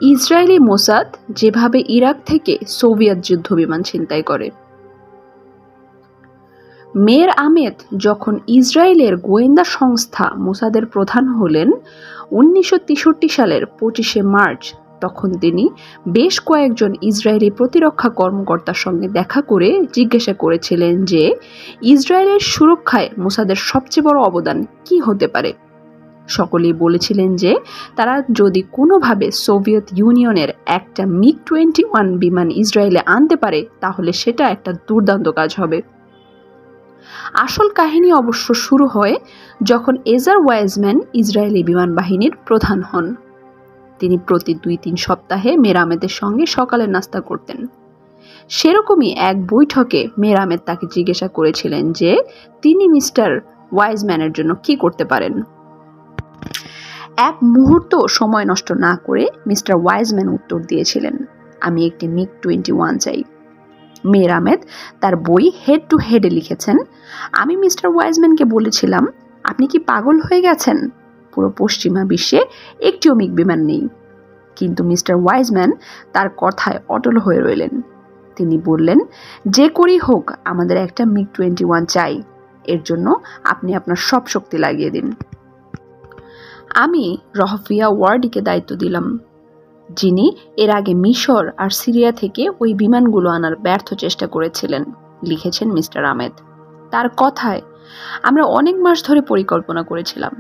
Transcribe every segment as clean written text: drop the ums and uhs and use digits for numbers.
Israeli Mossad যেভাবে Iraq থেকে Soviet যুদ্ধ বিমান ছিনতাই করে। মের আহমেদ যখন ইসরায়েলের গোয়েন্দা সংস্থা মোসাদের প্রধান হলেন 1963 সালের 25শে মার্চ, তখন তিনি বেশ কয়েকজন ইসরায়েলি প্রতিরক্ষা কর্মকর্তার সঙ্গে দেখা করে জিজ্ঞাসা করেছিলেন যে ইসরায়েলের সুরক্ষায় মোসাদের সবচেয়ে বড় অবদান কি হতে পারে। সকলেই বলেছিলেন যে তারা যদি কোনোভাবে সোভিয়েত ইউনিয়নের একটা MiG-21 বিমান ইসরায়েলে আনতে পারে তাহলে সেটা একটা দুর্দান্ত কাজ হবে। আসল কাহিনী অবশ্য শুরু হয় যখন এজার ওয়াইজম্যান ইসরায়েলি বিমান বাহিনীর প্রধান হন। তিনি প্রতি 2-3 সপ্তাহে মের আহমেদের সঙ্গে সকালের নাস্তা করতেন। সেরকমই এক বৈঠকে মের আহমেদ তাকে জিজ্ঞাসা করেছিলেন যে তিনি মিস্টার ওয়াইজম্যানের জন্য কি করতে পারেন। এক মুহূর্ত সময় নষ্ট না করে মিস্টার ওয়াইজম্যান উত্তর দিয়েছিলেন, আমি একটি MiG-21 চাই। মের আহমেদ তার বই হেড টু হেডে লিখেছেন, আমি মিস্টার ওয়াইজম্যানকে বলেছিলাম, আপনি কি পাগল হয়ে গেছেন? পুরো পশ্চিমা বিশ্বে একটিও মিগ বিমান নেই। কিন্তু মিস্টার ওয়াইজম্যান তার কথায় অটল হয়ে রইলেন। তিনি বললেন, যে করেই হোক আমাদের একটা MiG-21 চাই, এর জন্য আপনি আপনার সব শক্তি লাগিয়ে দিন। আমি রহফিয়া ওয়ার্ডিকে দায়িত্ব দিলাম, যিনি এর আগে মিশর আর সিরিয়া থেকে ওই বিমানগুলো আনার ব্যর্থ চেষ্টা করেছিলেন, লিখেছেন মিস্টার আহমেদ। তার কথায়, আমরা অনেক মাস ধরে পরিকল্পনা করেছিলাম,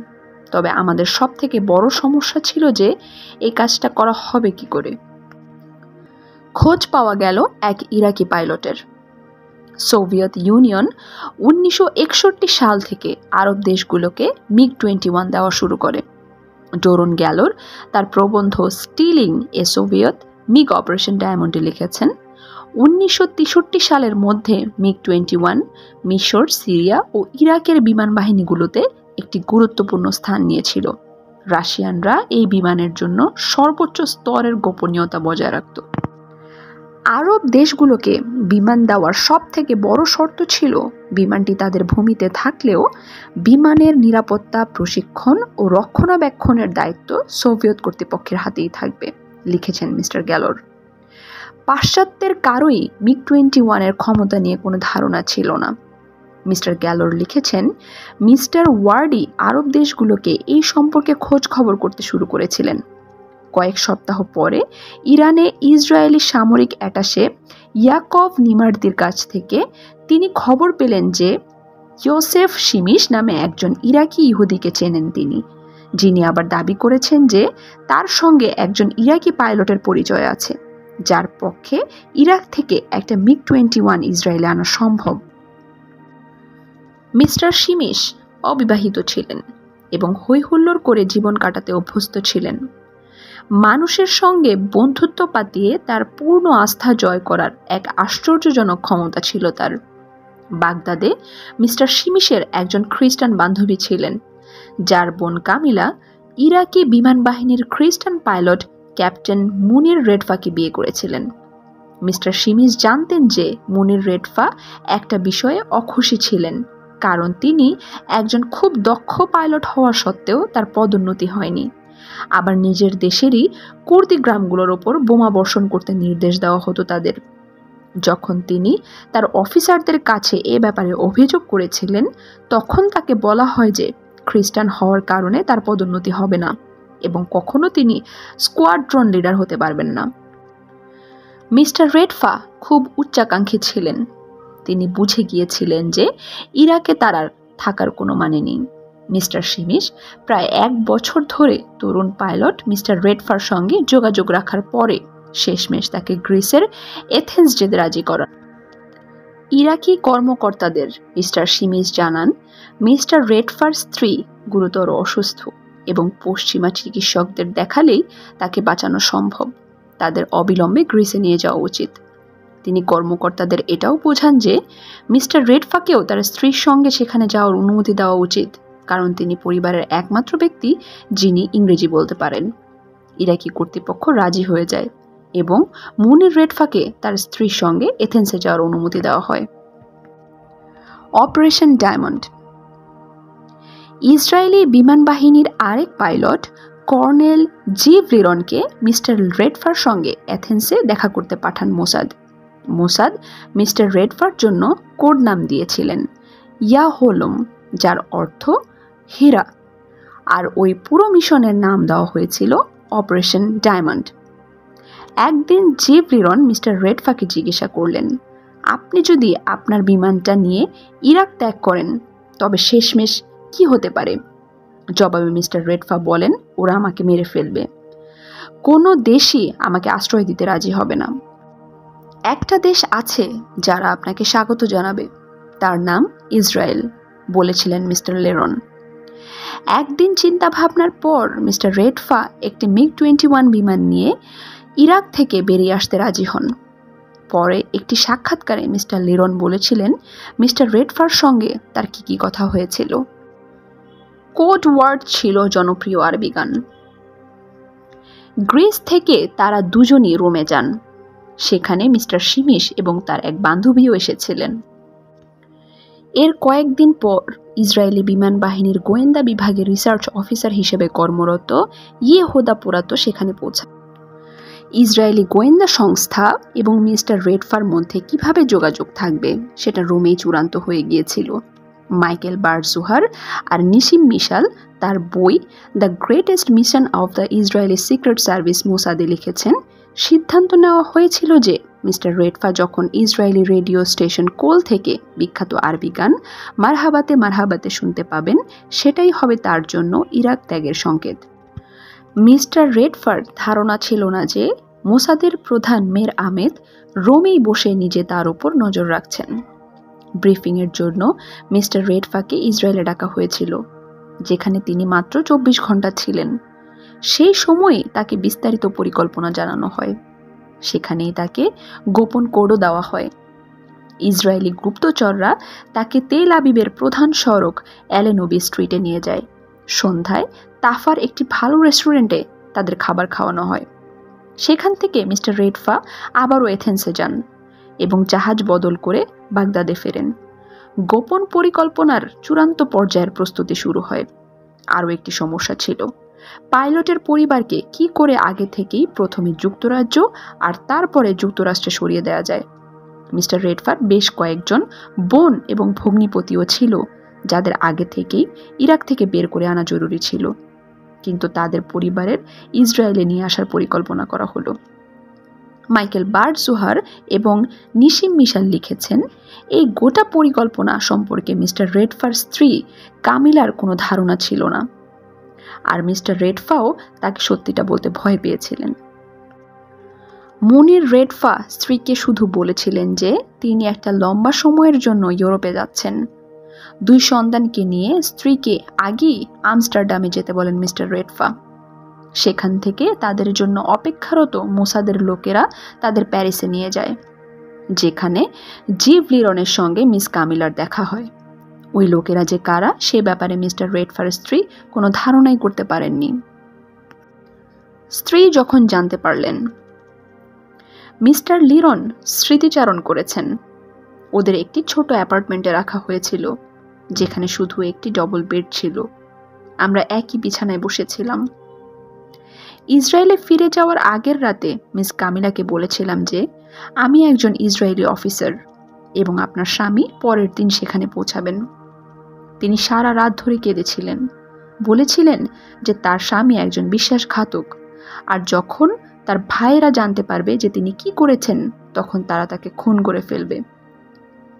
তবে আমাদের সব থেকে বড় সমস্যা ছিল যে এই কাজটা করা হবে কি করে। খোঁজ পাওয়া গেল এক ইরাকি পাইলটের। সোভিয়েত ইউনিয়ন 1961 সাল থেকে আরব দেশগুলোকে MiG-21 দেওয়া শুরু করে। ডোরন গ্যালোর তার প্রবন্ধ স্টিলিং এ সোভিয়েত মিগ অপারেশন ডায়মন্ডে লিখেছেন, 1963 সালের মধ্যে MiG-21 মিশর, সিরিয়া ও ইরাকের বিমান বাহিনীগুলোতে একটি গুরুত্বপূর্ণ স্থান নিয়েছিল। রাশিয়ানরা এই বিমানের জন্য সর্বোচ্চ স্তরের গোপনীয়তা বজায় রাখত। আরব দেশগুলোকে বিমান দেওয়ার সব থেকে বড় শর্ত ছিল বিমানটি তাদের ভূমিতে থাকলেও বিমানের নিরাপত্তা, প্রশিক্ষণ ও রক্ষণাবেক্ষণের দায়িত্ব সোভিয়েত কর্তৃপক্ষের হাতেই থাকবে, লিখেছেন মিস্টার গ্যালোর। পাশ্চাত্যের কারোই MiG-21 এর ক্ষমতা নিয়ে কোনো ধারণা ছিল না। মিস্টার গ্যালোর লিখেছেন, মিস্টার ওয়ার্ডি আরব দেশগুলোকে এই সম্পর্কে খোঁজ খবর করতে শুরু করেছিলেন। কয়েক সপ্তাহ পরে ইরানে ইসরায়েলি সামরিক অ্যাটাশে ইয়াকভ নিমার্দির কাছ থেকে তিনি খবর পেলেন যে ইয়োসেফ শিমিশ নামে একজন ইরাকি ইহুদিকে চেনেন তিনি, যিনি আবার দাবি করেছেন যে তার সঙ্গে একজন ইরাকি পাইলটের পরিচয় আছে, যার পক্ষে ইরাক থেকে একটা MiG-21 ইসরায়েলে আনা সম্ভব। মিস্টার শিমিশ অবিবাহিত ছিলেন এবং হৈহুল্লোড় করে জীবন কাটাতে অভ্যস্ত ছিলেন। মানুষের সঙ্গে বন্ধুত্ব পাতিয়ে তার পূর্ণ আস্থা জয় করার এক আশ্চর্যজনক ক্ষমতা ছিল তার। বাগদাদে মিস্টার শিমিশের একজন খ্রিস্টান বান্ধবী ছিলেন, যার বোন কামিলা ইরাকি বিমান বাহিনীর খ্রিস্টান পাইলট ক্যাপ্টেন মুনির রেডফাকে বিয়ে করেছিলেন। মিস্টার শিমিশ জানতেন যে মুনির রেডফা একটা বিষয়ে অখুশি ছিলেন, কারণ তিনি একজন খুব দক্ষ পাইলট হওয়া সত্ত্বেও তার পদোন্নতি হয়নি। আবার নিজের দেশেরই কুর্দি গ্রামগুলোর ওপর বোমা বর্ষণ করতে নির্দেশ দেওয়া হতো তাদের। যখন তিনি তার অফিসারদের কাছে এ ব্যাপারে অভিযোগ করেছিলেন, তখন তাকে বলা হয় যে খ্রিস্টান হওয়ার কারণে তার পদোন্নতি হবে না এবং কখনো তিনি স্কোয়াড্রন লিডার হতে পারবেন না। মিস্টার রেডফা খুব উচ্চাকাঙ্ক্ষী ছিলেন। তিনি বুঝে গিয়েছিলেন যে ইরাকে তার আর থাকার কোনো মানে নেই। মিস্টার শিমিশ প্রায় 1 বছর ধরে তরুণ পাইলট মিস্টার রেডফার সঙ্গে যোগাযোগ রাখার পরে শেষমেশ তাকে গ্রিসের এথেন্স যেতে রাজি করান। ইরাকি কর্মকর্তাদের মিস্টার শিমিশ জানান, মিস্টার রেডফার স্ত্রী গুরুতর অসুস্থ এবং পশ্চিমা চিকিৎসকদের দেখালেই তাকে বাঁচানো সম্ভব। তাদের অবিলম্বে গ্রিসে নিয়ে যাওয়া উচিত। তিনি কর্মকর্তাদের এটাও বোঝান যে মিস্টার রেডফাকেও তার স্ত্রীর সঙ্গে সেখানে যাওয়ার অনুমতি দেওয়া উচিত, কারণ তিনি পরিবারের একমাত্র ব্যক্তি যিনি ইংরেজি বলতে পারেন। ইরাকি কর্তৃপক্ষ রাজি হয়ে যায় এবং মুনির রেডফাকে তার স্ত্রীর সঙ্গে এথেন্সে যাওয়ার অনুমতি দেওয়া হয়। Operation diamond. ইসরায়েলি বিমান বাহিনীর আরেক পাইলট কর্নেল লিরনকে মিস্টার রেডফার সঙ্গে অ্যাথেন্সে দেখা করতে পাঠান মোসাদ। মোসাদ মিস্টার রেডফার জন্য কোড নাম দিয়েছিলেন ইয়াহোলম, যার অর্থ হীরা, আর ওই পুরো মিশনের নাম দেওয়া হয়েছিল অপারেশন ডায়মন্ড। একদিন লিরন মিস্টার রেডফাকে জিজ্ঞাসা করলেন, আপনি যদি আপনার বিমানটা নিয়ে ইরাক ত্যাগ করেন তবে শেষমেশ কি হতে পারে? জবাবে মিস্টার রেডফা বলেন, ওরা আমাকে মেরে ফেলবে। কোনো দেশই আমাকে আশ্রয় দিতে রাজি হবে না। একটা দেশ আছে যারা আপনাকে স্বাগত জানাবে, তার নাম ইসরায়েল, বলেছিলেন মিস্টার লিরন। একদিন চিন্তা ভাবনার পর মিস্টার রেডফা একটি MiG-21 বিমান নিয়ে ইরাক থেকে বেরিয়ে আসতে রাজি হন। পরে একটি সাক্ষাৎকারে মিস্টার লিরন বলেছিলেন মিস্টার রেডফার সঙ্গে তার কি কথা হয়েছিল। কোড ওয়ার্ড ছিল জনপ্রিয় আরবি গান। গ্রিস থেকে তারা দুজনই রোমে যান। সেখানে মিস্টার শিমিশ এবং তার এক বান্ধবীও এসেছিলেন। এর কয়েকদিন পর ইসরায়েলি বিমান বাহিনীর গোয়েন্দা বিভাগের রিসার্চ অফিসার হিসেবে কর্মরত ইয়েহুদা পোরাতো সেখানে পৌঁছান। ইসরায়েলি গোয়েন্দা সংস্থা এবং মিস্টার রেডফার মধ্যে কিভাবে যোগাযোগ থাকবে সেটা রোমেই চূড়ান্ত হয়ে গিয়েছিল। মাইকেল বারজুহার আর নিসিম মিশাল তার বই the greatest mission of the Israeli secret service মোসাদে লিখেছেন, সিদ্ধান্ত নেওয়া হয়েছিল যে মিস্টার রেডফা যখন ইসরায়েলি রেডিও স্টেশন কোল থেকে বিখ্যাত আরবি গান মারহাবাতে মারহাবাতে শুনতে পাবেন, সেটাই হবে তার জন্য ইরাক ত্যাগের সংকেত। মিস্টার রেডফার ধারণা ছিল না যে মোসাদের প্রধান মের আহমেদ রোমেই বসে নিজে তার উপর নজর রাখছেন। ব্রিফিংয়ের জন্য মিস্টার রেডফাকে ইসরায়েলে ডাকা হয়েছিল, যেখানে তিনি মাত্র 24 ঘন্টা ছিলেন। সেই সময়ে তাকে বিস্তারিত পরিকল্পনা জানানো হয়। সেখানেই তাকে গোপন কোডও দেওয়া হয়। ইসরায়েলি গুপ্তচররা তাকে তেল আবিবের প্রধান সড়ক অ্যালেনবি স্ট্রিটে নিয়ে যায়। সন্ধ্যায় তাফার একটি ভালো রেস্টুরেন্টে তাদের খাবার খাওয়ানো হয়। সেখান থেকে মিস্টার রেডফা আবারও এথেন্সে যান এবং জাহাজ বদল করে বাগদাদে ফেরেন। গোপন পরিকল্পনার চূড়ান্ত পর্যায়ের প্রস্তুতি শুরু হয়। আরও একটি সমস্যা ছিল, পাইলটের পরিবারকে কি করে আগে থেকেই প্রথমে যুক্তরাজ্য আর তারপরে যুক্তরাষ্ট্রে সরিয়ে দেওয়া যায়। মিস্টার রেডফার বেশ কয়েকজন বোন এবং ভগ্নিপতিও ছিল যাদের আগে থেকেই ইরাক থেকে বের করে আনা জরুরি ছিল, কিন্তু তাদের পরিবারের ইসরায়েলে নিয়ে আসার পরিকল্পনা করা হলো। মাইকেল বারজুহার এবং নিসিম মিশাল লিখেছেন, এই গোটা পরিকল্পনা সম্পর্কে মিস্টার রেডফার স্ত্রী কামিলার কোনো ধারণা ছিল না, আর মিস্টার রেডফাও তাকে সত্যিটা বলতে ভয় পেয়েছিলেন। মুনির রেডফা স্ত্রীকে শুধু বলেছিলেন যে তিনি একটা লম্বা সময়ের জন্য ইউরোপে যাচ্ছেন। 2 সন্তানকে নিয়ে স্ত্রীকে আগেই আমস্টারডামে যেতে বলেন মিস্টার রেডফা। সেখান থেকে তাদের জন্য অপেক্ষারত মোসাদের লোকেরা তাদের প্যারিসে নিয়ে যায়, যেখানে লিরনের সঙ্গে মিস কামিলার দেখা হয়। ওই লোকেরা যে কারা সে ব্যাপারে মিস্টার রেডফার স্ত্রী কোনো ধারণাই করতে পারেননি। স্ত্রী যখন জানতে পারলেন, মিস্টার লিরন স্মৃতিচারণ করেছেন। ওদের একটি ছোট অ্যাপার্টমেন্টে রাখা হয়েছিল, যেখানে শুধু একটি ডবল বেড ছিল। আমরা একই বিছানায় বসেছিলাম। ইসরায়েলে ফিরে যাওয়ার আগের রাতে মিস কামিলাকে বলেছিলাম যে আমি একজন ইসরায়েলি অফিসার এবং আপনার স্বামী পরের দিন সেখানে পৌঁছাবেন। তিনি সারা রাত ধরে কেঁদেছিলেন, বলেছিলেন যে তার স্বামী একজন বিশ্বাসঘাতক, আর যখন তার ভাইয়েরা জানতে পারবে যে তিনি কি করেছেন তখন তারা তাকে খুন করে ফেলবে।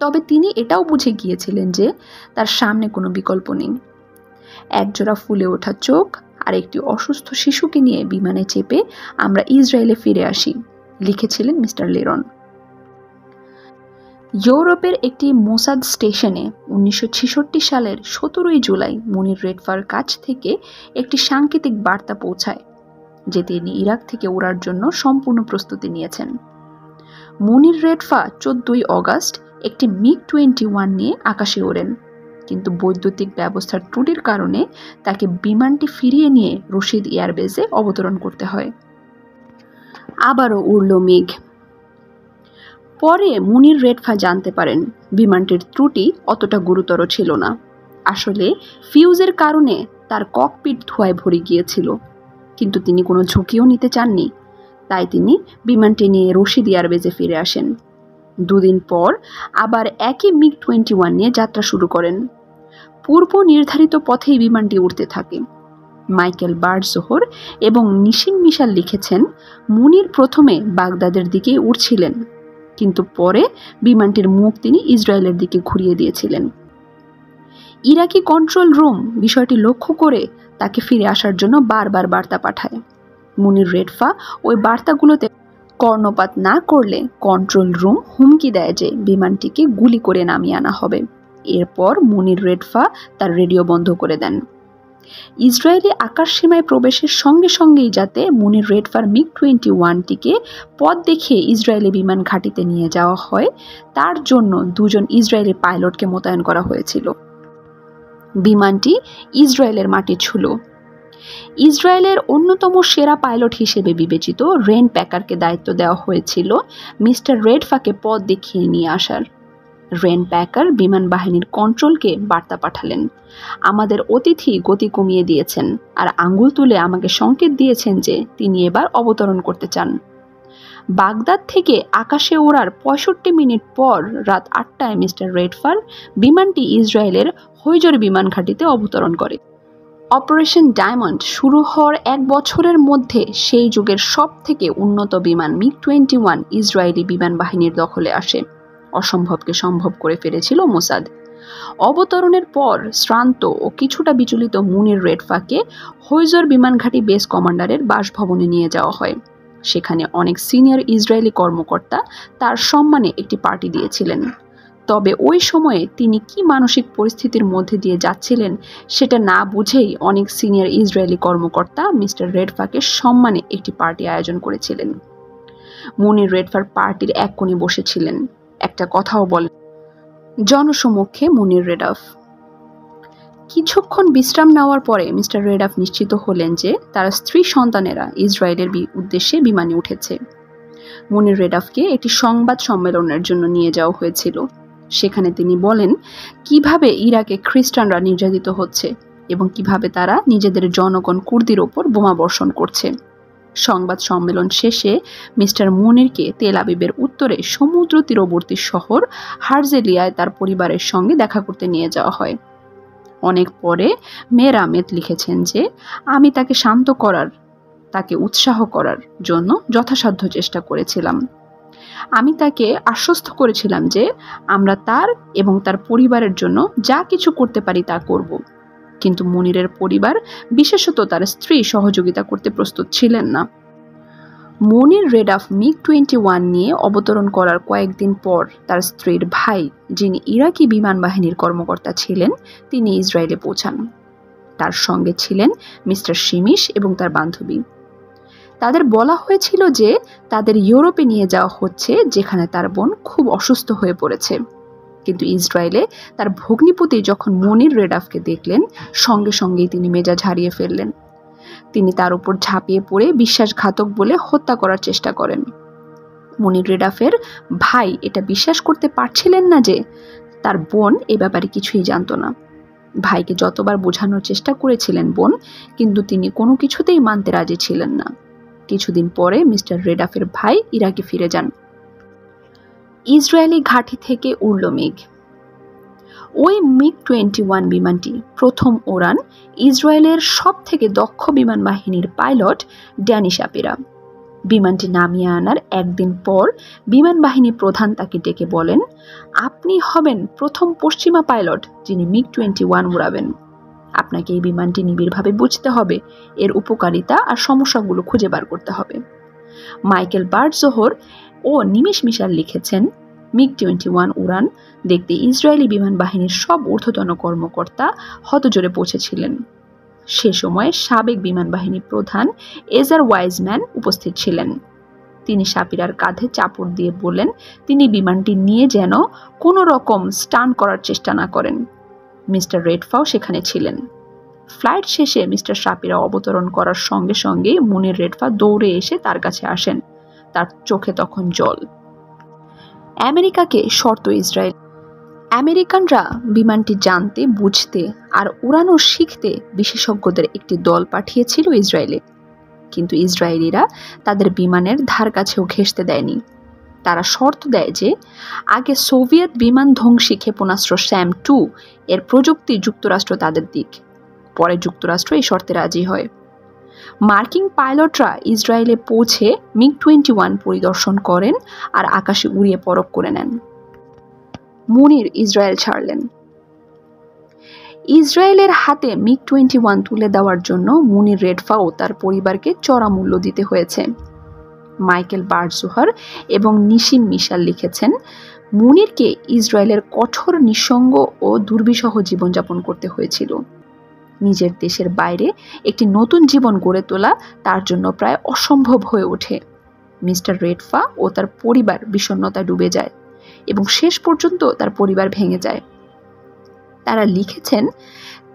তবে তিনি এটাও বুঝে গিয়েছিলেন যে তার সামনে কোনো বিকল্প নেই। একজোড়া ফুলে ওঠা চোখ আর একটি অসুস্থ শিশুকে নিয়ে বিমানে চেপে আমরা ইসরায়েলে ফিরে আসি, লিখেছিলেন মিস্টার লিরন। ইউরোপের একটি মোসাদ স্টেশনে 1966 সালের 17 জুলাই মুনির রেডফার কাছ থেকে একটি সাংকেতিক বার্তা পৌঁছায় যে তিনি ইরাক থেকে ওড়ার জন্য সম্পূর্ণ প্রস্তুতি নিয়েছেন। মুনির রেডফা 14 অগস্ট একটি MiG-21 নিয়ে আকাশে ওড়েন, কিন্তু বৈদ্যুতিক ব্যবস্থার ত্রুটির কারণে তাকে বিমানটি ফিরিয়ে নিয়ে রশিদ এয়ারবেজে অবতরণ করতে হয়। আবারও উড়ল মিগ। পরে মুনির রেডফা জানতে পারেন বিমানটির ত্রুটি অতটা গুরুতর ছিল না। আসলে ফিউজের কারণে তার ককপিট ধোঁয়ায় ভরে গিয়েছিল। কিন্তু তিনি কোনো ঝুঁকিও নিতে চাননি। তাই তিনি বিমানটি নিয়ে রশিদ এয়ারবেজে ফিরে আসেন। 2 দিন পর আবার একই MiG-21 নিয়ে যাত্রা শুরু করেন। পূর্ব নির্ধারিত পথেই বিমানটি উড়তে থাকে। মাইকেল বার্ডজোহর এবং নিশিন মিশাল লিখেছেন, মুনির প্রথমে বাগদাদের দিকে উড়ছিলেন, কিন্তু পরে বিমানটির মুখ তিনি ইসরায়েলের দিকে ঘুরিয়ে দিয়েছিলেন। ইরাকি কন্ট্রোল রুম বিষয়টি লক্ষ্য করে তাকে ফিরে আসার জন্য বারবার বার্তা পাঠায়। মুনির রেডফা ওই বার্তাগুলোতে কর্ণপাত না করলে কন্ট্রোল রুম হুমকি দেয় যে বিমানটিকে গুলি করে নামিয়ে আনা হবে। এরপর মুনির রেডফা তার রেডিও বন্ধ করে দেন। ইসরায়েলি আকাশসীমায় প্রবেশের সঙ্গে সঙ্গেই যাতে মুনির রেডফার MiG-21টিকে পথ দেখিয়ে ইসরায়েলি বিমান ঘাঁটিতে নিয়ে যাওয়া হয়, তার জন্য 2 জন ইসরায়েলি পাইলটকে মোতায়েন করা হয়েছিল। বিমানটি ইসরায়েলের মাটি ছুঁল। ইসরায়েলের অন্যতম সেরা পাইলট হিসেবে বিবেচিত রেন প্যাকারকে দায়িত্ব দেওয়া হয়েছিল মিস্টার রেডফাকে পথ দেখিয়ে নিয়ে আসার। রেন প্যাকার বিমান বাহিনীর কন্ট্রোলকে বার্তা পাঠালেন, আমাদের অতিথি গতি কমিয়ে দিয়েছেন আর আঙ্গুল তুলে আমাকে সংকেত দিয়েছেন যে তিনি এবার অবতরণ করতে চান। বাগদাদ থেকে আকাশে ওড়ার 65 মিনিট পর রাত 8টায় মিস্টার রেডফার বিমানটি ইসরায়েলের হৈজর বিমান ঘাঁটিতে অবতরণ করে। অপারেশন ডায়মন্ড শুরু হওয়ার 1 বছরের মধ্যে সেই যুগের সব থেকে উন্নত বিমান MiG-21 ইসরায়েলি বিমান বাহিনীর দখলে আসে। অসম্ভবকে সম্ভব করে ফেলেছিল মোসাদ। অবতরণের পর শ্রান্ত ও কিছুটা বিচলিত মুনির রেডফাকে হৈজর বিমান ঘাঁটি বেস কমান্ডারের বাসভবনে নিয়ে যাওয়া হয়। সেখানে অনেক সিনিয়র ইসরায়েলি কর্মকর্তা তার সম্মানে একটি পার্টি দিয়েছিলেন। তবে ওই সময়ে তিনি কি মানসিক পরিস্থিতির মধ্যে দিয়ে যাচ্ছিলেন সেটা না বুঝেই অনেক সিনিয়র ইসরায়েলি কর্মকর্তা মিস্টার রেডফাকে সম্মানে একটি পার্টি আয়োজন করেছিলেন। মুনির রেডফার পার্টির এক কোণে বসেছিলেন, একটা কথাও বলেন জনসমক্ষে মুনির রেডাফ। কিছুক্ষণ বিশ্রাম নেওয়ার পরে মিস্টার রেডাফ নিশ্চিত হলেন যে তার স্ত্রী সন্তানেরা ইসরায়েলের উদ্দেশ্যে বিমানে উঠেছে। মুনির রেডাফকে একটি সংবাদ সম্মেলনের জন্য নিয়ে যাওয়া হয়েছিল। সেখানে তিনি বলেন কিভাবে ইরাকে খ্রিস্টানরা নির্যাতিত হচ্ছে এবং কিভাবে তারা নিজেদের জনগণ কুর্দির ওপর বোমা বর্ষণ করছে। সংবাদ সম্মেলন শেষে মিস্টার মুনিরকে তেল আবিবের উত্তরে সমুদ্র তীরবর্তী শহর হারজেলিয়ায় তার পরিবারের সঙ্গে দেখা করতে নিয়ে যাওয়া হয়। অনেক পরে মেয়ের আহমেদ লিখেছেন যে আমি তাকে শান্ত করার, তাকে উৎসাহ করার জন্য যথাসাধ্য চেষ্টা করেছিলাম। আমি তাকে আশ্বস্ত করেছিলাম যে আমরা তার এবং তার পরিবারের জন্য যা কিছু করতে পারি তা করব। কিন্তু মুনিরের পরিবার, বিশেষত তার স্ত্রী, সহযোগিতা করতে প্রস্তুত ছিলেন না। মুনির রেডাফ MiG-21 নিয়ে অবতরণ করার কয়েকদিন পর তার স্ত্রীর ভাই, যিনি ইরাকি বিমান বাহিনীর কর্মকর্তা ছিলেন, তিনি ইসরায়েলে পৌঁছান। তার সঙ্গে ছিলেন মিস্টার শিমিশ এবং তার বান্ধবী। তাদের বলা হয়েছিল যে তাদের ইউরোপে নিয়ে যাওয়া হচ্ছে, যেখানে তার বোন খুব অসুস্থ হয়ে পড়েছে। কিন্তু ইসরায়েলে তার ভগ্নিপতি যখন মুনির রেডাফকে দেখলেন, সঙ্গে সঙ্গেই তিনি মেজাজ হারিয়ে ফেললেন। তিনি তার উপর ঝাঁপিয়ে পড়ে বিশ্বাসঘাতক বলে হত্যা করার চেষ্টা করেন। মুনির রেডাফের ভাই এটা বিশ্বাস করতে পারছিলেন না যে তার বোন এ ব্যাপারে কিছুই জানত না। ভাইকে যতবার বোঝানোর চেষ্টা করেছিলেন বোন, কিন্তু তিনি কোনো কিছুতেই মানতে রাজি ছিলেন না। কিছুদিন পরে মিস্টার রেডাফের ভাই ইরাকে ফিরে যান। ইসরায়েলি ঘাঁটি থেকে উড়ল মেঘ। ওই MiG-21 বিমানটি প্রথম ওড়ান ইসরায়েলের সব থেকে দক্ষ বিমান বাহিনীর পাইলট ড্যানি শাপিরা। বিমানটি নামিয়ে আনার একদিন পর বিমান বাহিনী প্রধান তাকে ডেকে বলেন, আপনি হবেন প্রথম পশ্চিমা পাইলট যিনি MiG-21 উড়াবেন। আপনাকে এই বিমানটি নিবিড়ভাবে বুঝতে হবে, এর উপকারিতা আর সমস্যাগুলো খুঁজে বার করতে হবে। মাইকেল বার্ডজোহর ও নিমিশ মিশাল লিখেছেন, MiG-21 উড়ান দেখতে ইসরায়েলি বিমান বাহিনীর সব ঊর্ধ্বতন কর্মকর্তা হতজোড়ে পৌঁছেছিলেন। সে সময় সাবেক বিমান বাহিনী প্রধান এজার ওয়াইজম্যান উপস্থিত ছিলেন। তিনি শাপিরার কাঁধে চাপড় দিয়ে বললেন তিনি বিমানটি নিয়ে যেন কোনো রকম স্টান করার চেষ্টা না করেন। মিস্টার রেডফাও সেখানে ছিলেন। ফ্লাইট শেষে মিস্টার শাপিরা অবতরণ করার সঙ্গে সঙ্গে মুনির রেডফা দৌড়ে এসে তার কাছে আসেন। তার চোখে তখন জল। আমেরিকাকে শর্ত ইসরায়েল। আমেরিকানরা বিমানটি জানতে, বুঝতে আর উড়ানো শিখতে বিশেষজ্ঞদের একটি দল পাঠিয়েছিল ইসরায়েলে। কিন্তু ইসরায়েলিরা তাদের বিমানের ধার কাছেও ঘেঁষতে দেয়নি। তারা শর্ত দেয় যে আগে সোভিয়েত বিমান ধ্বংসী ক্ষেপণাস্ত্র SAM-2 এর প্রযুক্তি যুক্তরাষ্ট্র তাদের দিক। পরে যুক্তরাষ্ট্র এই শর্তে রাজি হয়। মার্কিন পাইলটরা ইসরায়েলে পৌঁছে MiG-21 পরিদর্শন করেন আর আকাশে উড়িয়ে পরখ করে নেন। মুনির ইসরায়েল ছাড়লেন। ইসরায়েলের হাতে MiG-21 তুলে দেওয়ার জন্য মুনির রেডফা ও তার পরিবারকে চড়া মূল্য দিতে হয়েছে। মাইকেল বার্জুহার এবং নিশিম মিশাল লিখেছেন, মুনিরকে ইসরায়েলের কঠোর নিঃসঙ্গ ও দুর্বিষহ জীবনযাপন করতে হয়েছিল। নিজের দেশের বাইরে একটি নতুন জীবন গড়ে তোলা তার জন্য প্রায় অসম্ভব হয়ে ওঠে। মিস্টার রেডফা ও তার পরিবার বিষণ্ণতায় ডুবে যায় এবং শেষ পর্যন্ত তার পরিবার ভেঙে যায়। তারা লিখেছেন,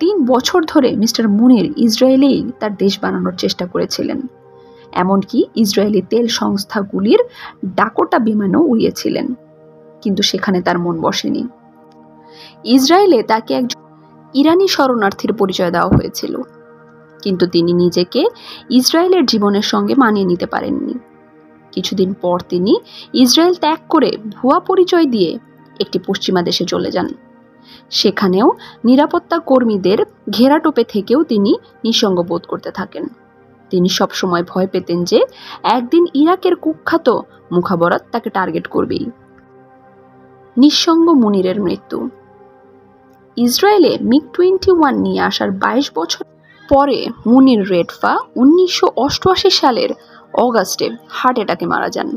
3 বছর ধরে মিস্টার মুনির ইসরায়েলেই তার দেশ বানানোর চেষ্টা করেছিলেন। এমনকি ইসরায়েলি তেল সংস্থাগুলির ডাকোটা বিমানও উড়িয়েছিলেন, কিন্তু সেখানে তার মন বসেনি। ইসরায়েলে তাকে একজন ইরানি শরণার্থীর পরিচয় দেওয়া হয়েছিল, কিন্তু তিনি নিজেকে ইসরায়েলের জীবনের সঙ্গে মানিয়ে নিতে পারেননি। কিছুদিন পর তিনি ইসরায়েল ত্যাগ করে ভুয়া পরিচয় দিয়ে একটি পশ্চিমা দেশে চলে যান। সেখানেও নিরাপত্তা কর্মীদের ঘেরাটোপে থেকেও তিনি নিঃসঙ্গ বোধ করতে থাকেন। তিনি সবসময় ভয় পেতেন যে একদিন ইরাকের কুখ্যাত মুখাবরাত তাকে টার্গেট করবেই। নিঃসঙ্গ মুনিরের মৃত্যু। ইসরায়েলে MiG-21 নিয়ে আসার 22 বছর পরে মুনির রেডফা 1988 সালের অগাস্টে হার্ট অ্যাটাকে মারা যান।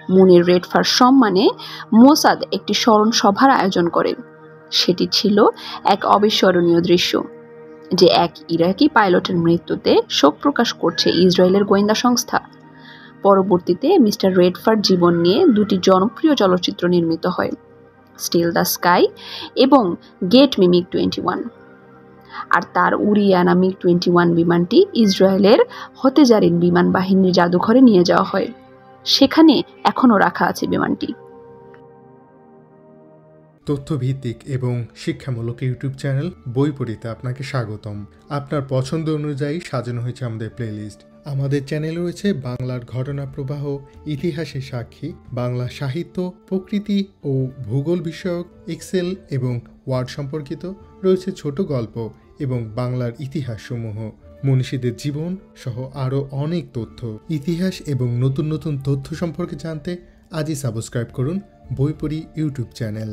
মুনির রেডফার সম্মানে মোসাদ একটি স্মরণ সভার আয়োজন করে। সেটি ছিল এক অবিস্মরণীয় দৃশ্য, যে এক ইরাকি পাইলটের মৃত্যুতে শোক প্রকাশ করছে ইসরায়েলের গোয়েন্দা সংস্থা। পরবর্তীতে মিস্টার রেডফার জীবন নিয়ে 2টি জনপ্রিয় চলচ্চিত্র নির্মিত হয়, স্টিল দ্য স্কাই এবং গেট মি MiG-21। আর তার উড়িয়ে আনা MiG-21 বিমানটি ইসরায়েলের হতেজারিন বিমান বাহিনীর জাদুঘরে নিয়ে যাওয়া হয়। সেখানে এখনও রাখা আছে বিমানটি। তথ্যভিত্তিক এবং শিক্ষামূলক ইউটিউব চ্যানেল বইপড়িতে আপনাকে স্বাগতম। আপনার পছন্দ অনুযায়ী সাজানো হয়েছে আমাদের প্লেলিস্ট। আমাদের চ্যানেলে রয়েছে বাংলার ঘটনা প্রবাহ, ইতিহাসের সাক্ষী, বাংলা সাহিত্য, প্রকৃতি ও ভূগোল বিষয়ক, এক্সেল এবং ওয়ার্ড সম্পর্কিত, রয়েছে ছোট গল্প এবং বাংলার ইতিহাসসমূহ, মনীষীদের জীবন সহ আরও অনেক তথ্য। ইতিহাস এবং নতুন নতুন তথ্য সম্পর্কে জানতে আজই সাবস্ক্রাইব করুন বইপড়ি ইউটিউব চ্যানেল।